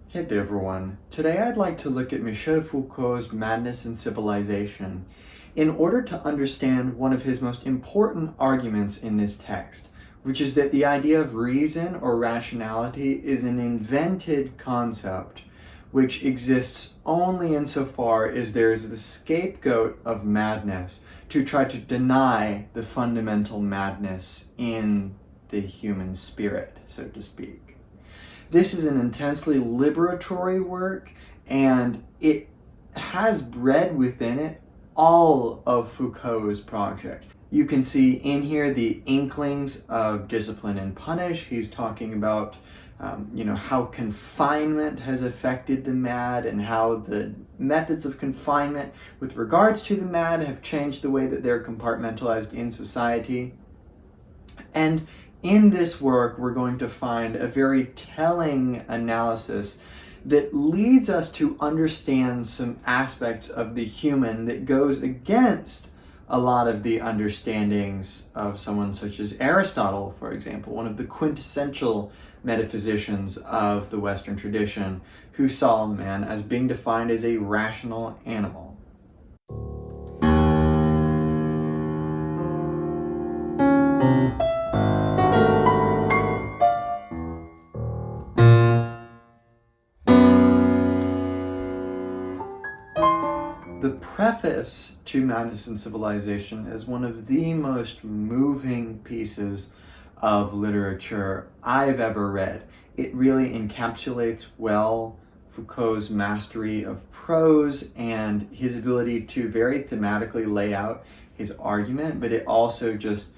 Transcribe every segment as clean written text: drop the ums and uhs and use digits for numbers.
Hey there everyone. Today I'd like to look at Michel Foucault's Madness and Civilization in order to understand one of his most important arguments in this text, which is that the idea of reason or rationality is an invented concept which exists only insofar as there is the scapegoat of madness to try to deny the fundamental madness in the human spirit, so to speak. This is an intensely liberatory work, and it has bred within it all of Foucault's project. You can see in here the inklings of discipline and punish. He's talking about how confinement has affected the mad and how the methods of confinement with regards to the mad have changed the way that they're compartmentalized in society. And in this work, we're going to find a very telling analysis that leads us to understand some aspects of the human that goes against a lot of the understandings of someone such as Aristotle, for example, one of the quintessential metaphysicians of the Western tradition, who saw man as being defined as a rational animal. The preface to Madness and Civilization is one of the most moving pieces of literature I've ever read. It really encapsulates well Foucault's mastery of prose and his ability to very thematically lay out his argument, but it also just,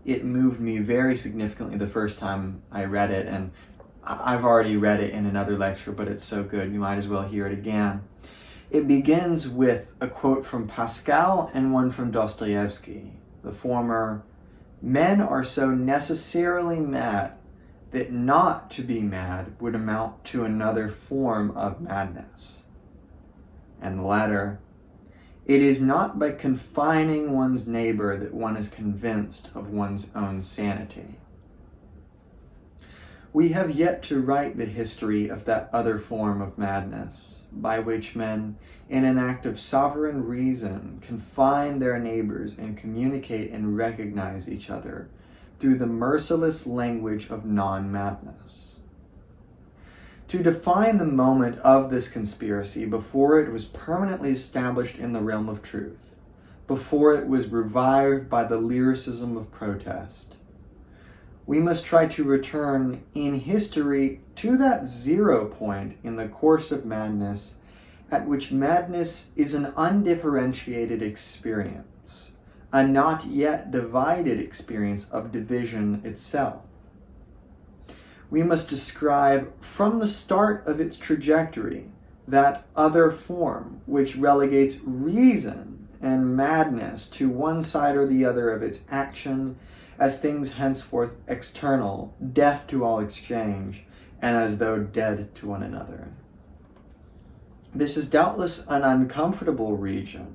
it moved me very significantly the first time I read it, and I've already read it in another lecture, but it's so good you might as well hear it again. It begins with a quote from Pascal and one from Dostoevsky. The former, "Men are so necessarily mad that not to be mad would amount to another form of madness." And the latter, "It is not by confining one's neighbor that one is convinced of one's own sanity." We have yet to write the history of that other form of madness, by which men, in an act of sovereign reason, confine their neighbors and communicate and recognize each other through the merciless language of non-madness. To define the moment of this conspiracy before it was permanently established in the realm of truth, before it was revived by the lyricism of protest, we must try to return in history to that 0 point in the course of madness at which madness is an undifferentiated experience, a not yet divided experience of division itself. We must describe from the start of its trajectory that other form which relegates reason and madness to one side or the other of its action as things henceforth external, deaf to all exchange, and as though dead to one another. This is doubtless an uncomfortable region.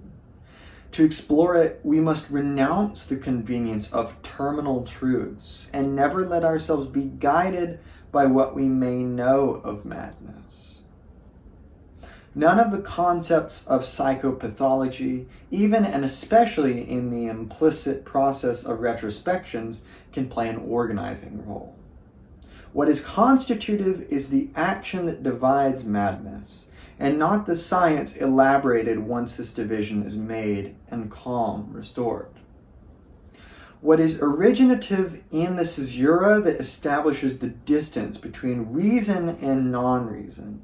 To explore it, we must renounce the convenience of terminal truths and never let ourselves be guided by what we may know of madness. None of the concepts of psychopathology, even and especially in the implicit process of retrospections, can play an organizing role. What is constitutive is the action that divides madness, and not the science elaborated once this division is made and calm restored. What is originative in the caesura that establishes the distance between reason and non-reason,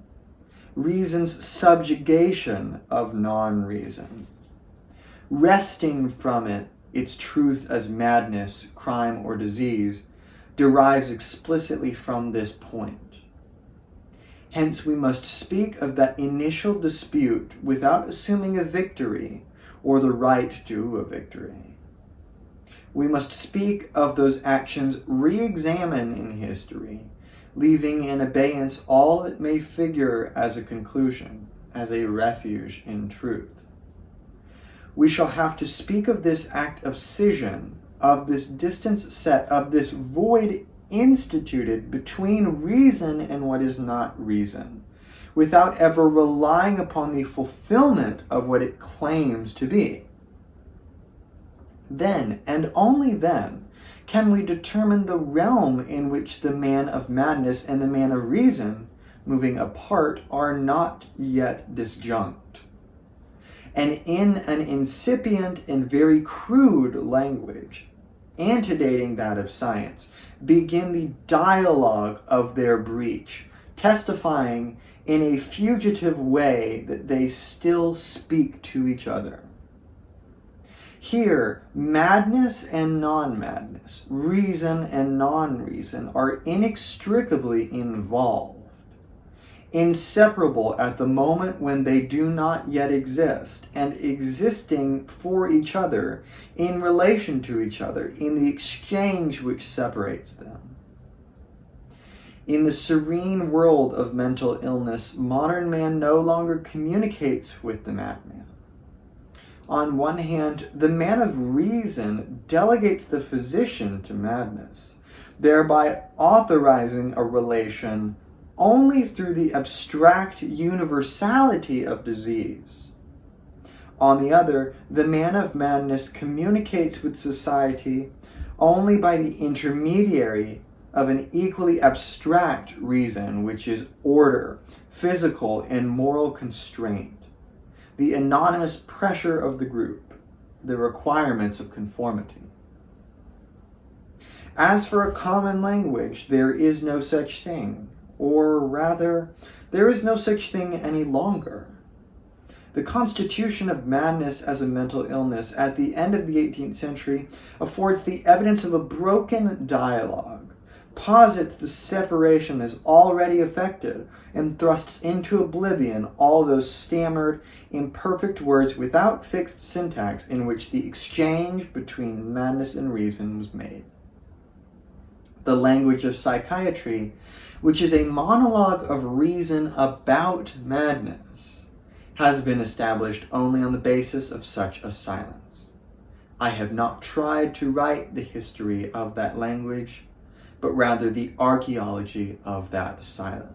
reason's subjugation of non-reason, wresting from it its truth as madness, crime, or disease, derives explicitly from this point. Hence, we must speak of that initial dispute without assuming a victory or the right to a victory. We must speak of those actions re-examined in history, leaving in abeyance all that may figure as a conclusion, as a refuge in truth. We shall have to speak of this act of scission, of this distance set, of this void instituted between reason and what is not reason, without ever relying upon the fulfillment of what it claims to be. Then, and only then, can we determine the realm in which the man of madness and the man of reason, moving apart, are not yet disjunct. And in an incipient and very crude language, antedating that of science, begin the dialogue of their breach, testifying in a fugitive way that they still speak to each other. Here, madness and non-madness, reason and non-reason are inextricably involved, inseparable at the moment when they do not yet exist, and existing for each other, in relation to each other, in the exchange which separates them. In the serene world of mental illness, modern man no longer communicates with the madman. On one hand, the man of reason delegates the physician to madness, thereby authorizing a relation only through the abstract universality of disease. On the other, the man of madness communicates with society only by the intermediary of an equally abstract reason, which is order, physical and moral constraint, the anonymous pressure of the group, the requirements of conformity. As for a common language, there is no such thing, or rather, there is no such thing any longer. The constitution of madness as a mental illness at the end of the 18th century affords the evidence of a broken dialogue, posits the separation as already effected, and thrusts into oblivion all those stammered, imperfect words without fixed syntax in which the exchange between madness and reason was made. The language of psychiatry, which is a monologue of reason about madness, has been established only on the basis of such a silence. I have not tried to write the history of that language, but rather the archaeology of that silence.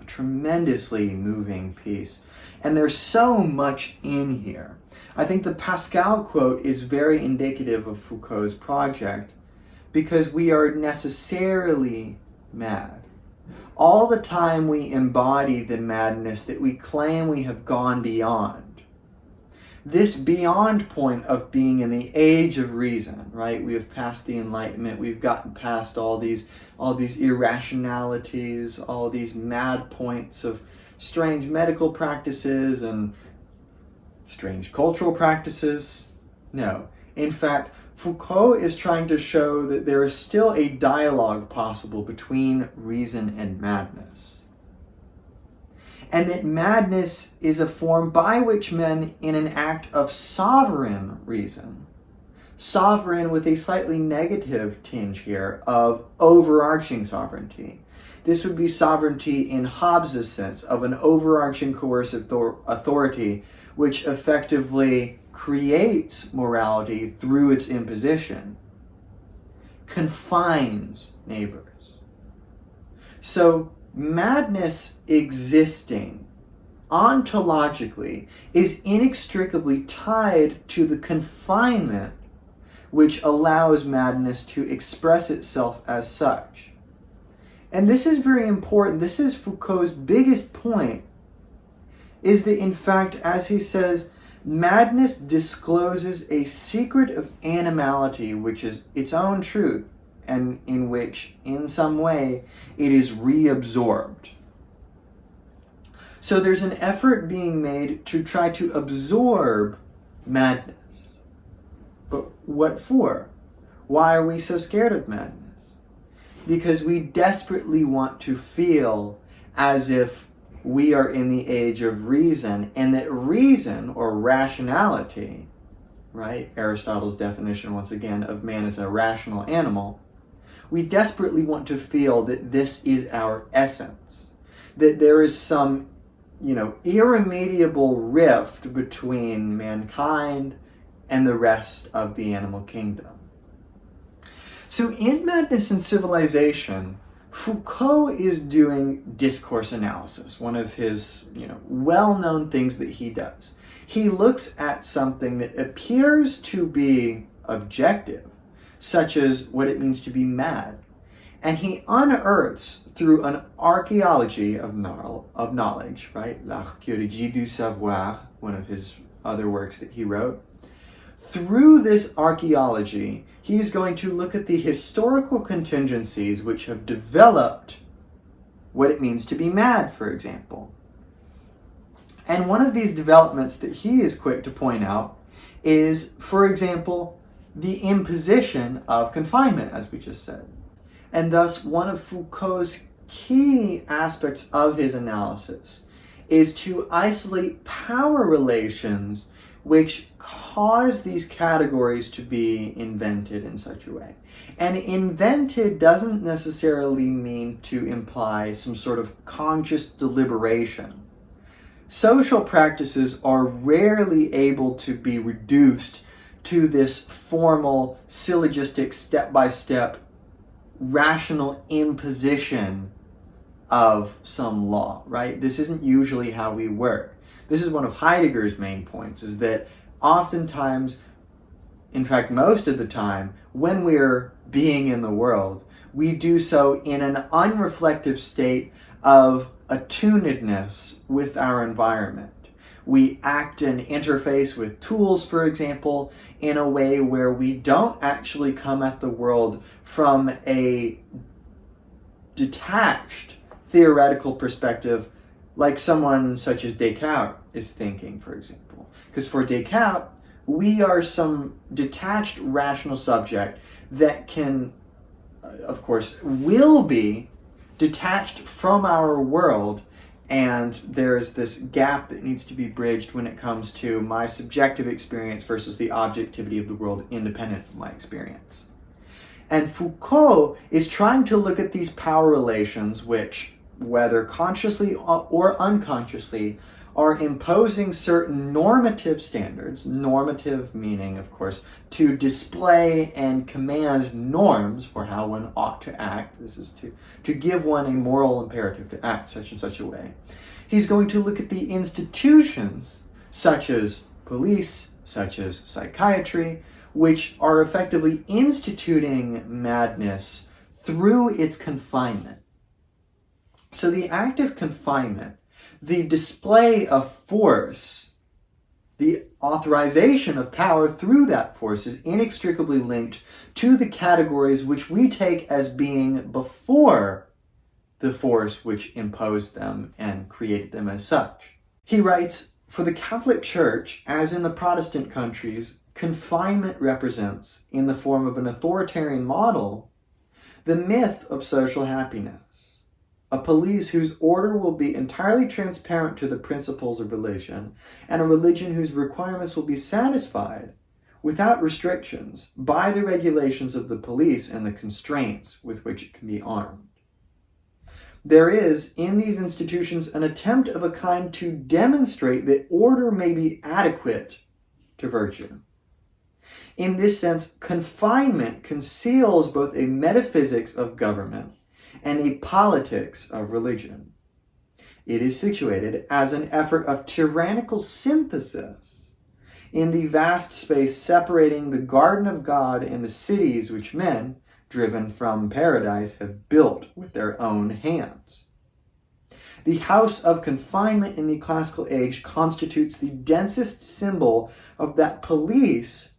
A tremendously moving piece. And there's so much in here. I think the Pascal quote is very indicative of Foucault's project, because we are necessarily mad. All the time we embody the madness that we claim we have gone beyond. This beyond point of being in the age of reason, right? We have passed the Enlightenment. We've gotten past all these irrationalities, all these mad points of strange medical practices and strange cultural practices. No. In fact, Foucault is trying to show that there is still a dialogue possible between reason and madness. And that madness is a form by which men, in an act of sovereign reason, sovereign with a slightly negative tinge here of overarching sovereignty. This would be sovereignty in Hobbes' sense of an overarching coercive authority which effectively creates morality through its imposition, confines neighbors. So madness existing ontologically is inextricably tied to the confinement which allows madness to express itself as such. And this is very important. This is Foucault's biggest point, is that in fact, as he says, madness discloses a secret of animality which is its own truth, and in which, in some way, it is reabsorbed. So there's an effort being made to try to absorb madness. But what for? Why are we so scared of madness? Because we desperately want to feel as if we are in the age of reason, and that reason, or rationality, right? Aristotle's definition, once again, of man as a rational animal. We desperately want to feel that this is our essence, that there is some, irremediable rift between mankind and the rest of the animal kingdom. So in Madness and Civilization, Foucault is doing discourse analysis, one of his, well-known things that he does. He looks at something that appears to be objective, such as what it means to be mad, and he unearths through an archaeology of knowledge, right? L'archaeology du savoir, one of his other works that he wrote. Through this archaeology, he's going to look at the historical contingencies which have developed what it means to be mad, for example. And one of these developments that he is quick to point out is, for example, the imposition of confinement, as we just said. And thus, one of Foucault's key aspects of his analysis is to isolate power relations which cause these categories to be invented in such a way. And invented doesn't necessarily mean to imply some sort of conscious deliberation. Social practices are rarely able to be reduced to this formal, syllogistic, step-by-step, rational imposition of some law, right? This isn't usually how we work. This is one of Heidegger's main points, is that oftentimes, in fact, most of the time, when we're being in the world, we do so in an unreflective state of attunedness with our environment. We act and interface with tools, for example, in a way where we don't actually come at the world from a detached theoretical perspective like someone such as Descartes is thinking, for example. Because for Descartes, we are some detached rational subject that can, of course, will be detached from our world, and there's this gap that needs to be bridged when it comes to my subjective experience versus the objectivity of the world independent of my experience. And Foucault is trying to look at these power relations which, whether consciously or unconsciously, are imposing certain normative standards, normative meaning, of course, to display and command norms for how one ought to act. This is to give one a moral imperative to act such and such a way. He's going to look at the institutions, such as police, such as psychiatry, which are effectively instituting madness through its confinement. So the act of confinement, the display of force, the authorization of power through that force is inextricably linked to the categories which we take as being before the force which imposed them and created them as such. He writes, for the Catholic Church, as in the Protestant countries, confinement represents, in the form of an authoritarian model, the myth of social happiness. A police whose order will be entirely transparent to the principles of religion, and a religion whose requirements will be satisfied without restrictions by the regulations of the police and the constraints with which it can be armed. There is, in these institutions, an attempt of a kind to demonstrate that order may be adequate to virtue. In this sense, confinement conceals both a metaphysics of government and a politics of religion. It is situated as an effort of tyrannical synthesis in the vast space separating the garden of God and the cities which men, driven from paradise, have built with their own hands. The house of confinement in the classical age constitutes the densest symbol of that police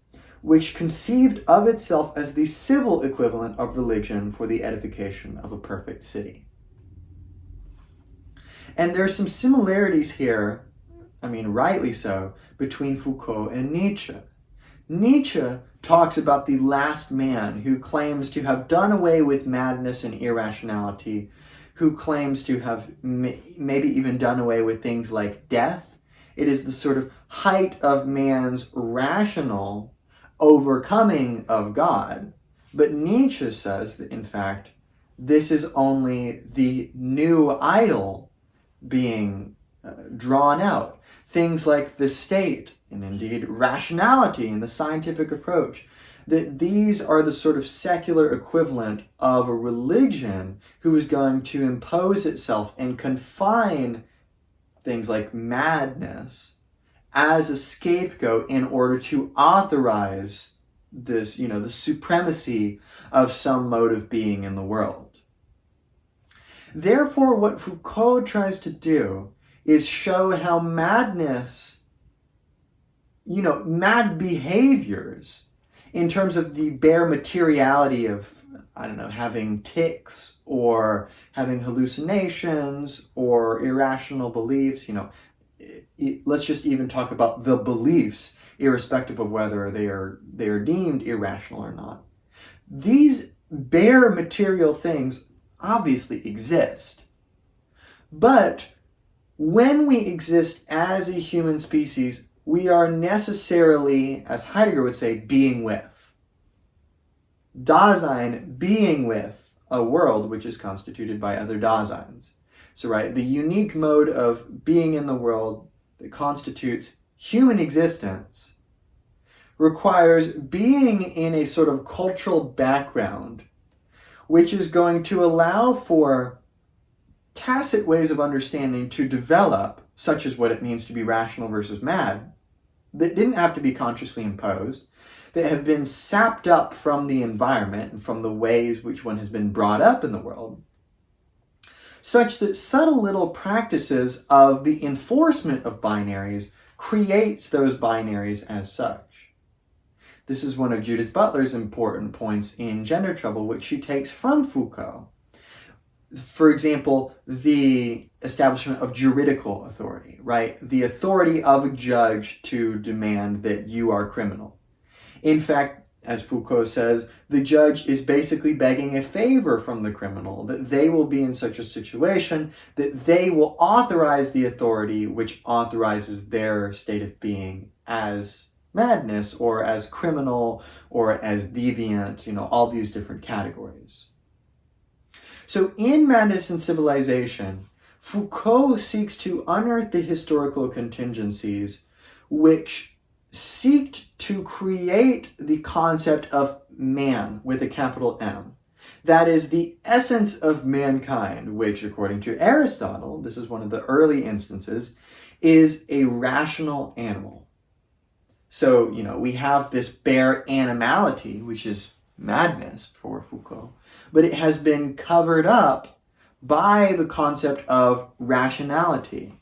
which conceived of itself as the civil equivalent of religion for the edification of a perfect city. And there are some similarities here, rightly so, between Foucault and Nietzsche. Nietzsche talks about the last man who claims to have done away with madness and irrationality, who claims to have maybe even done away with things like death. It is the sort of height of man's rational overcoming of God. But Nietzsche says that, in fact, this is only the new idol being drawn out. Things like the state, and indeed rationality and the scientific approach, that these are the sort of secular equivalent of a religion who is going to impose itself and confine things like madness as a scapegoat in order to authorize this, the supremacy of some mode of being in the world. Therefore, what Foucault tries to do is show how madness, mad behaviors in terms of the bare materiality of, having tics or having hallucinations or irrational beliefs, let's just even talk about the beliefs, irrespective of whether they are deemed irrational or not. These bare material things obviously exist. But when we exist as a human species, we are necessarily, as Heidegger would say, being with. Dasein, being with a world which is constituted by other Daseins. So, the unique mode of being in the world that constitutes human existence requires being in a sort of cultural background which is going to allow for tacit ways of understanding to develop, such as what it means to be rational versus mad, that didn't have to be consciously imposed, that have been sapped up from the environment and from the ways which one has been brought up in the world, such that subtle little practices of the enforcement of binaries creates those binaries as such. This is one of Judith Butler's important points in Gender Trouble, which she takes from Foucault. For example, the establishment of juridical authority, the authority of a judge to demand that you are criminal. In fact, as Foucault says, the judge is basically begging a favor from the criminal, that they will be in such a situation that they will authorize the authority which authorizes their state of being as madness or as criminal or as deviant, all these different categories. So in Madness and Civilization, Foucault seeks to unearth the historical contingencies which seeked to create the concept of man with a capital M. That is the essence of mankind, which, according to Aristotle, this is one of the early instances, is a rational animal. So, we have this bare animality, which is madness for Foucault, but it has been covered up by the concept of rationality.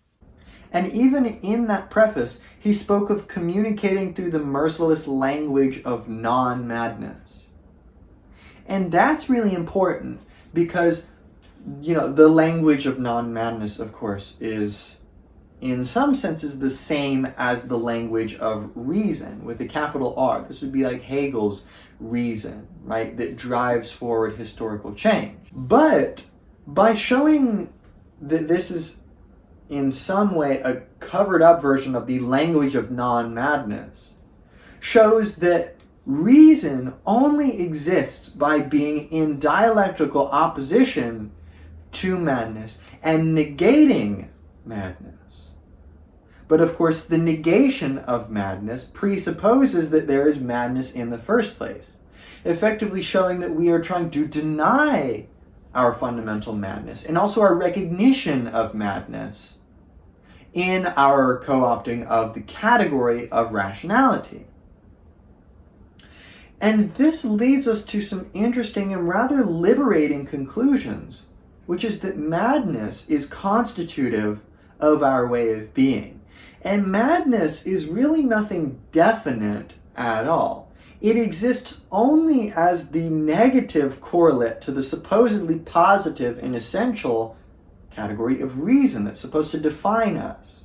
And even in that preface, he spoke of communicating through the merciless language of non-madness. And that's really important because, the language of non-madness, of course, is in some senses the same as the language of reason with a capital R. This would be like Hegel's reason, that drives forward historical change. But by showing that this is in some way a covered up version of the language of non-madness, shows that reason only exists by being in dialectical opposition to madness and negating madness. But of course, the negation of madness presupposes that there is madness in the first place, effectively showing that we are trying to deny our fundamental madness and also our recognition of madness in our co-opting of the category of rationality. And this leads us to some interesting and rather liberating conclusions, which is that madness is constitutive of our way of being. And madness is really nothing definite at all. It exists only as the negative correlate to the supposedly positive and essential category of reason that's supposed to define us.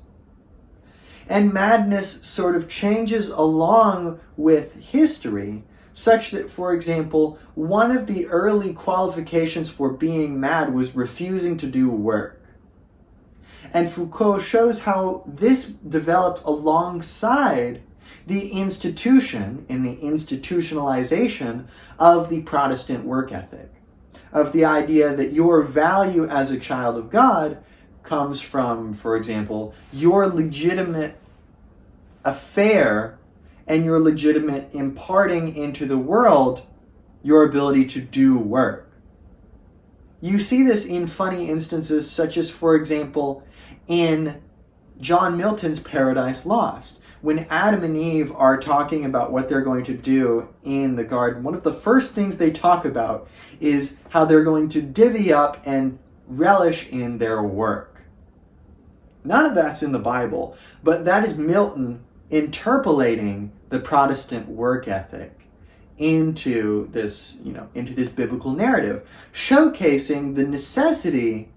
And madness sort of changes along with history, such that, for example, one of the early qualifications for being mad was refusing to do work. And Foucault shows how this developed alongside the institution and the institutionalization of the Protestant work ethic, of the idea that your value as a child of God comes from, for example, your legitimate affair and your legitimate imparting into the world your ability to do work. You see this in funny instances such as, for example, in John Milton's Paradise Lost. When Adam and Eve are talking about what they're going to do in the garden, one of the first things they talk about is how they're going to divvy up and relish in their work. None of that's in the Bible, but that is Milton interpolating the Protestant work ethic into this, into this biblical narrative, showcasing the necessity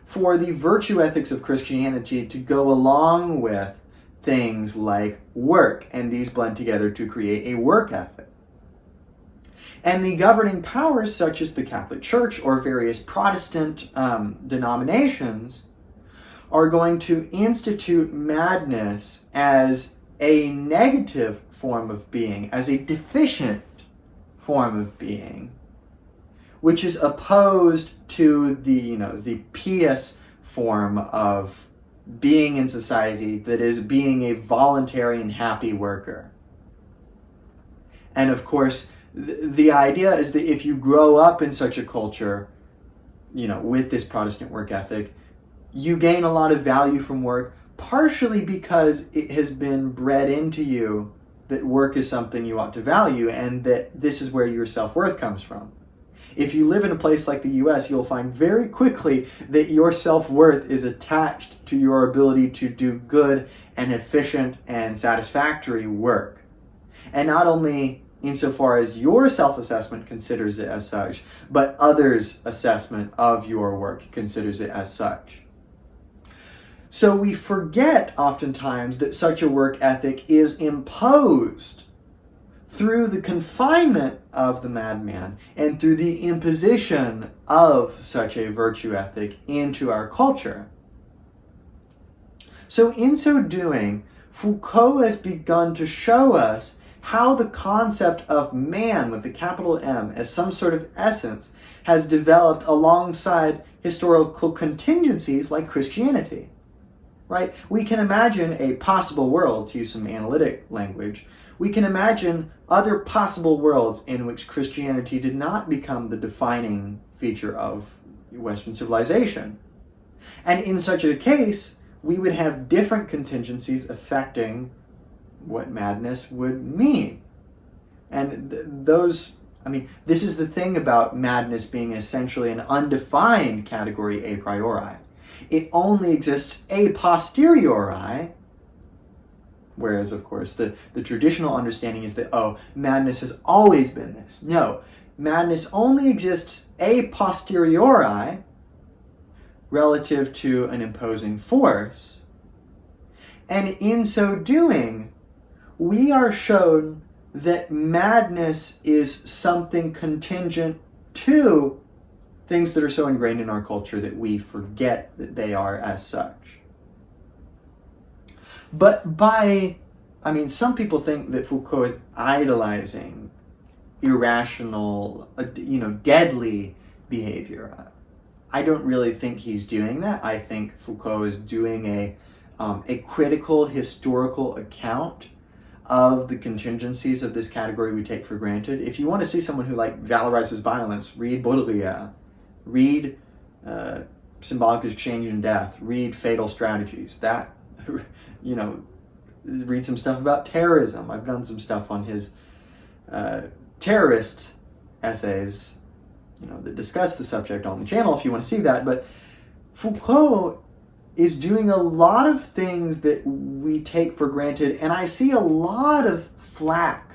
for the virtue ethics of Christianity to go along with things like work, and these blend together to create a work ethic. And the governing powers, such as the Catholic Church or various Protestant denominations, are going to institute madness as a negative form of being, as a deficient form of being, which is opposed to the pious form of being in society, that is being a voluntary and happy worker. And of course, the idea is that if you grow up in such a culture, with this Protestant work ethic, you gain a lot of value from work, partially because it has been bred into you that work is something you ought to value, and that this is where your self-worth comes from. If you live in a place like the US, you'll find very quickly that your self-worth is attached to your ability to do good and efficient and satisfactory work. And not only insofar as your self-assessment considers it as such, but others' assessment of your work considers it as such. So we forget oftentimes that such a work ethic is imposed through the confinement of the madman and through the imposition of such a virtue ethic into our culture. So in so doing, Foucault has begun to show us how the concept of man with a capital M as some sort of essence has developed alongside historical contingencies like Christianity. Right? We can imagine a possible world, to use some analytic language. We can imagine other possible worlds in which Christianity did not become the defining feature of Western civilization. And in such a case, we would have different contingencies affecting what madness would mean. And this is the thing about madness being essentially an undefined category a priori. It only exists a posteriori, whereas, of course, the traditional understanding is that, madness has always been this. No, madness only exists a posteriori relative to an imposing force. And in so doing, we are shown that madness is something contingent to things that are so ingrained in our culture that we forget that they are as such. But some people think that Foucault is idolizing irrational, deadly behavior. I don't really think he's doing that. I think Foucault is doing a critical historical account of the contingencies of this category we take for granted. If you want to see someone who valorizes violence, read Baudelaire. Read Symbolic Exchange and Death. Read Fatal Strategies. Read some stuff about terrorism. I've done some stuff on his terrorist essays, that discuss the subject on the channel if you want to see that. But Foucault is doing a lot of things that we take for granted, and I see a lot of flack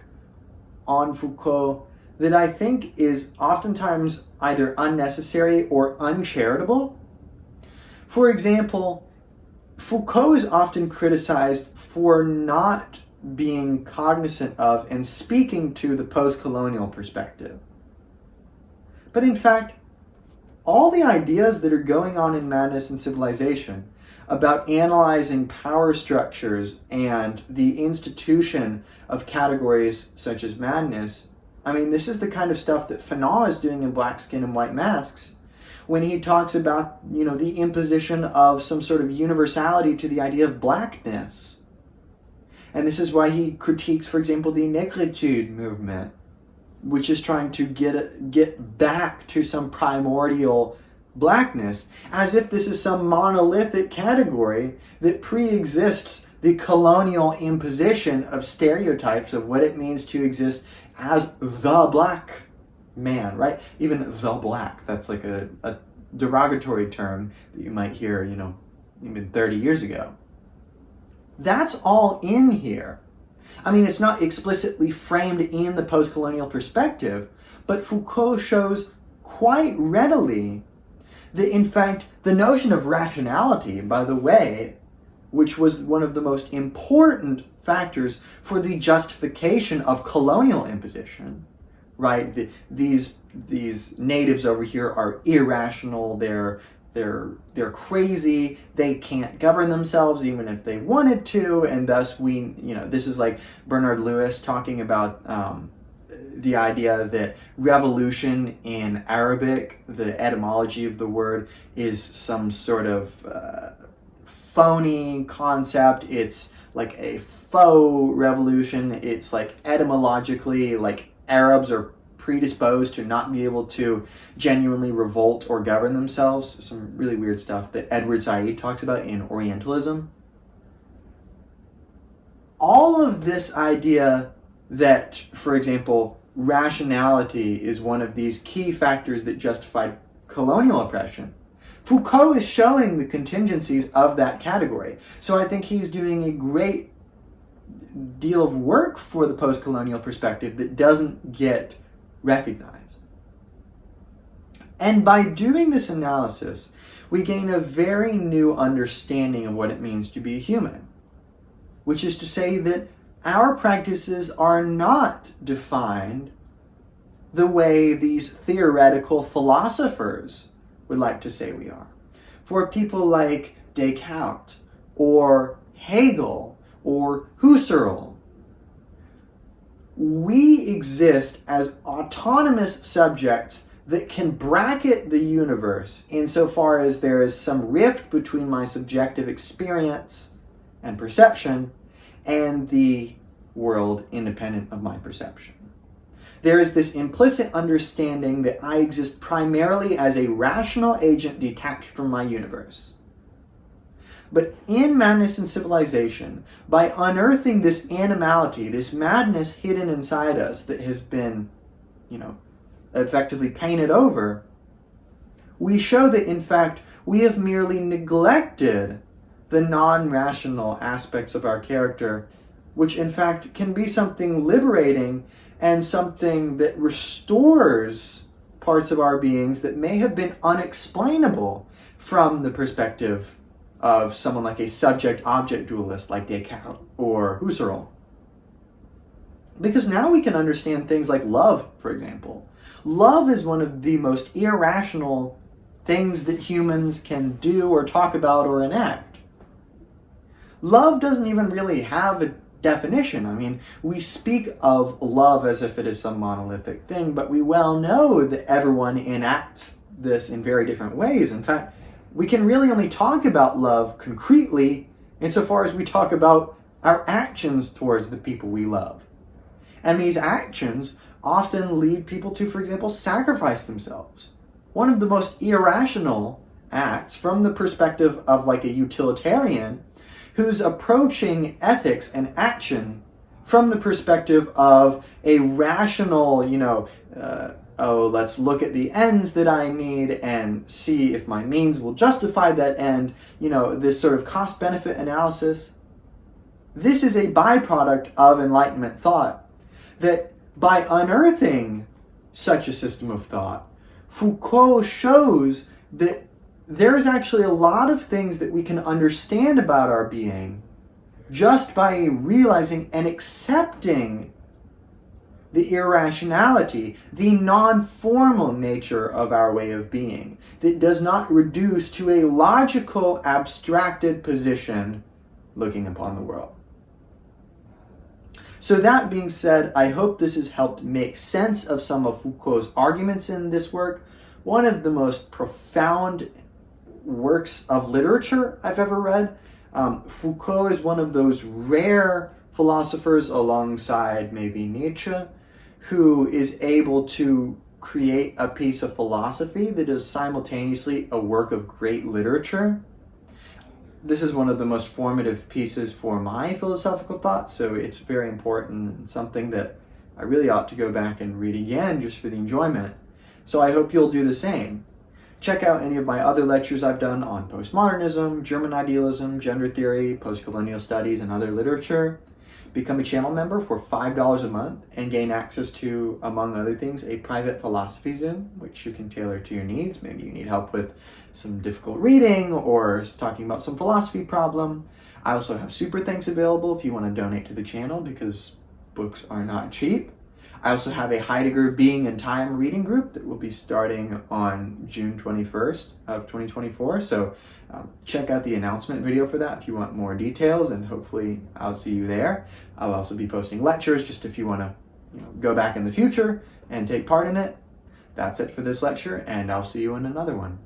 on Foucault that I think is oftentimes either unnecessary or uncharitable. For example, Foucault is often criticized for not being cognizant of and speaking to the post-colonial perspective. But in fact, all the ideas that are going on in Madness and Civilization about analyzing power structures and the institution of categories such as madness, this is the kind of stuff that Fanon is doing in Black Skin and White Masks when he talks about, the imposition of some sort of universality to the idea of blackness. And this is why he critiques, for example, the négritude movement, which is trying to get back to some primordial blackness, as if this is some monolithic category that pre-exists the colonial imposition of stereotypes of what it means to exist as the black man, right? Even the black, that's like a derogatory term that you might hear, even 30 years ago. That's all in here. I mean, it's not explicitly framed in the post-colonial perspective, but Foucault shows quite readily that, in fact, the notion of rationality, by the way, which was one of the most important factors for the justification of colonial imposition, right? These natives over here are irrational, they're crazy, they can't govern themselves even if they wanted to, and thus this is like Bernard Lewis talking about the idea that revolution in Arabic, the etymology of the word, is some sort of phony concept. It's like a faux revolution. It's like etymologically, like Arabs are predisposed to not be able to genuinely revolt or govern themselves. Some really weird stuff that Edward Said talks about in Orientalism. All of this idea that, for example, rationality is one of these key factors that justified colonial oppression, Foucault is showing the contingencies of that category. So I think he's doing a great deal of work for the post-colonial perspective that doesn't get recognized. And by doing this analysis, we gain a very new understanding of what it means to be human, which is to say that our practices are not defined the way these theoretical philosophers would like to say we are. For people like Descartes or Hegel or Husserl, we exist as autonomous subjects that can bracket the universe insofar as there is some rift between my subjective experience and perception and the world independent of my perception. There is this implicit understanding that I exist primarily as a rational agent detached from my universe. But in Madness and Civilization, by unearthing this animality, this madness hidden inside us that has been, effectively painted over, we show that, in fact, we have merely neglected the non-rational aspects of our character, which, in fact, can be something liberating and something that restores parts of our beings that may have been unexplainable from the perspective of someone like a subject-object dualist like Descartes or Husserl. Because now we can understand things like love, for example. Love is one of the most irrational things that humans can do or talk about or enact. Love doesn't even really have a definition. I mean, we speak of love as if it is some monolithic thing, but we well know that everyone enacts this in very different ways. In fact, we can really only talk about love concretely insofar as we talk about our actions towards the people we love. And these actions often lead people to, for example, sacrifice themselves. One of the most irrational acts from the perspective of like a utilitarian who's approaching ethics and action from the perspective of a rational, let's look at the ends that I need and see if my means will justify that end, this sort of cost-benefit analysis. This is a byproduct of Enlightenment thought, that by unearthing such a system of thought, Foucault shows that there is actually a lot of things that we can understand about our being just by realizing and accepting the irrationality, the non-formal nature of our way of being, that does not reduce to a logical, abstracted position looking upon the world. So that being said, I hope this has helped make sense of some of Foucault's arguments in this work. One of the most profound works of literature I've ever read. Foucault is one of those rare philosophers alongside maybe Nietzsche, who is able to create a piece of philosophy that is simultaneously a work of great literature. This is one of the most formative pieces for my philosophical thought, so it's very important and something that I really ought to go back and read again just for the enjoyment. So I hope you'll do the same. Check out any of my other lectures I've done on postmodernism, German idealism, gender theory, postcolonial studies, and other literature. Become a channel member for $5 a month and gain access to, among other things, a private philosophy Zoom, which you can tailor to your needs. Maybe you need help with some difficult reading or talking about some philosophy problem. I also have super thanks available if you want to donate to the channel, because books are not cheap. I also have a Heidegger Being and Time reading group that will be starting on June 21st of 2024. So check out the announcement video for that if you want more details, and hopefully I'll see you there. I'll also be posting lectures just if you want to go back in the future and take part in it. That's it for this lecture, and I'll see you in another one.